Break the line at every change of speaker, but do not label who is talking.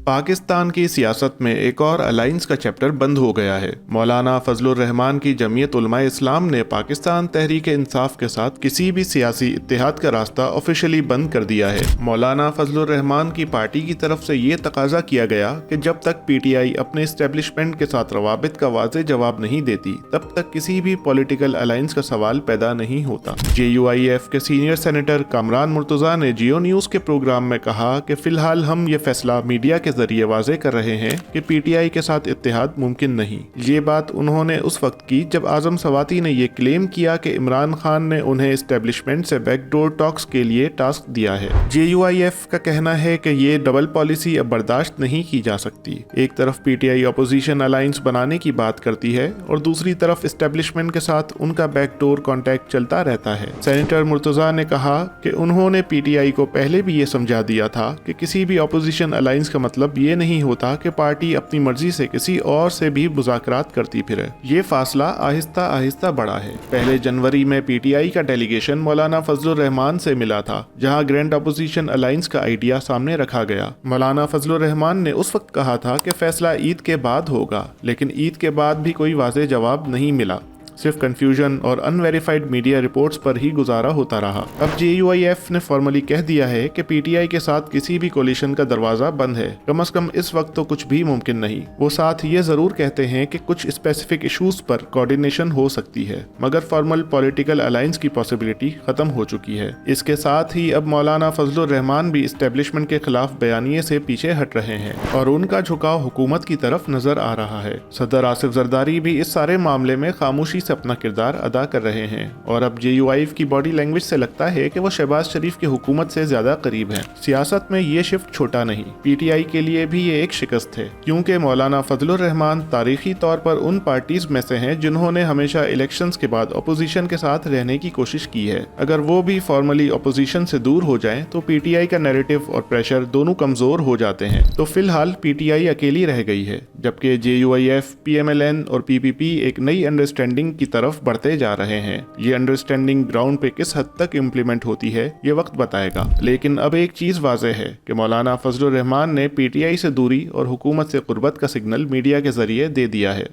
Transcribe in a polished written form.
पाकिस्तान की सियासत में एक और अलायंस का चैप्टर बंद हो गया है। मौलाना फजलुर रहमान की जमीयत उलमाए इस्लाम ने पाकिस्तान तहरीक इंसाफ के साथ किसी भी सियासी इत्तेहाद का रास्ता ऑफिशियली बंद कर दिया है। मौलाना फजलुर रहमान की पार्टी की तरफ से ये तकाजा किया गया कि जब तक पीटीआई अपने इस्टेब्लिशमेंट के साथ रवाबित का वाज़ेह जवाब नहीं देती तब तक किसी भी पॉलिटिकल अलायंस का सवाल पैदा नहीं होता। JUIF के सीनियर सेनेटर कामरान मुर्तज़ा ने जियो न्यूज़ के प्रोग्राम में कहा कि फिलहाल हम ये फैसला मीडिया के जरिए वाज़ेह कर रहे हैं कि पीटीआई के साथ इत्तेहाद मुमकिन नहीं। ये बात उन्होंने उस वक्त की जब आजम सवाती ने ये क्लेम किया कि इमरान खान ने उन्हें इस्टेब्लिशमेंट से बैकडोर टॉक्स के लिए टास्क दिया है। JUIF का कहना है कि ये डबल पॉलिसी अब बर्दाश्त नहीं की जा सकती। एक तरफ पीटीआई अपोजिशन अलायंस बनाने की बात करती है और दूसरी तरफ इस्टेब्लिशमेंट के साथ उनका बैकडोर कॉन्टैक्ट चलता रहता है। सेनेटर मुर्तज़ा ने कहा कि उन्होंने पीटीआई को पहले भी ये समझा दिया था कि किसी भी अपोजिशन अलायंस का मतलब ये नहीं होता कि पार्टी अपनी मर्जी से किसी और से भी मुज़ाकरात करती फिरे। ये फासला आहिस्ता आहिस्ता बढ़ा है। पहले जनवरी में पीटीआई का डेलीगेशन मौलाना फजलुर रहमान से मिला था, जहां ग्रैंड अपोजिशन अलायंस का आइडिया सामने रखा गया। मौलाना फजलुर रहमान ने उस वक्त कहा था कि फैसला ईद के बाद होगा, लेकिन ईद के बाद भी कोई वाज़ेह जवाब नहीं मिला। सिर्फ कंफ्यूजन और अनवेरिफाइड मीडिया रिपोर्ट्स पर ही गुजारा होता रहा। अब JUIF ने फॉर्मली कह दिया है कि पीटीआई के साथ किसी भी कोलिशन का दरवाजा बंद है। कम से कम इस वक्त तो कुछ भी मुमकिन नहीं। वो साथ ये जरूर कहते हैं कि कुछ स्पेसिफिक इशूज पर कोऑर्डिनेशन हो सकती है, मगर फॉर्मल पॉलिटिकल अलायंस की पॉसिबिलिटी खत्म हो चुकी है। इसके साथ ही अब मौलाना फजलुर रहमान भी इस्टेब्लिशमेंट के खिलाफ बयानिए से पीछे हट रहे हैं और उनका झुकाव हुकूमत की तरफ नजर आ रहा है। सदर आसिफ जरदारी भी इस सारे मामले में खामोशी से अपना किरदार अदा कर रहे हैं और अब JUIF की बॉडी लैंग्वेज से लगता है कि वो शहबाज शरीफ की हुकूमत से ज्यादा करीब हैं। सियासत में ये शिफ्ट छोटा नहीं, पीटीआई के लिए भी ये एक शिकस्त है, क्योंकि मौलाना फजलुर रहमान तारीखी तौर पर उन पार्टीज में से हैं जिन्होंने हमेशा इलेक्शंस के बाद अपोजिशन के साथ रहने की कोशिश की है। अगर वो भी फॉर्मली अपोजिशन से दूर हो जाएं तो पीटीआई का नैरेटिव और प्रेशर दोनों कमजोर हो जाते हैं। तो फिलहाल पीटीआई अकेली रह गई है, जबकि JUIF, PMLN और PPP एक नई अंडरस्टैंडिंग की तरफ बढ़ते जा रहे हैं। ये अंडरस्टैंडिंग ग्राउंड पे किस हद तक इम्प्लीमेंट होती है ये वक्त बताएगा। लेकिन अब एक चीज वाज़ेह है कि मौलाना फजलुर रहमान ने पीटीआई से दूरी और हुकूमत से कुर्बत का सिग्नल मीडिया के जरिए दे दिया है।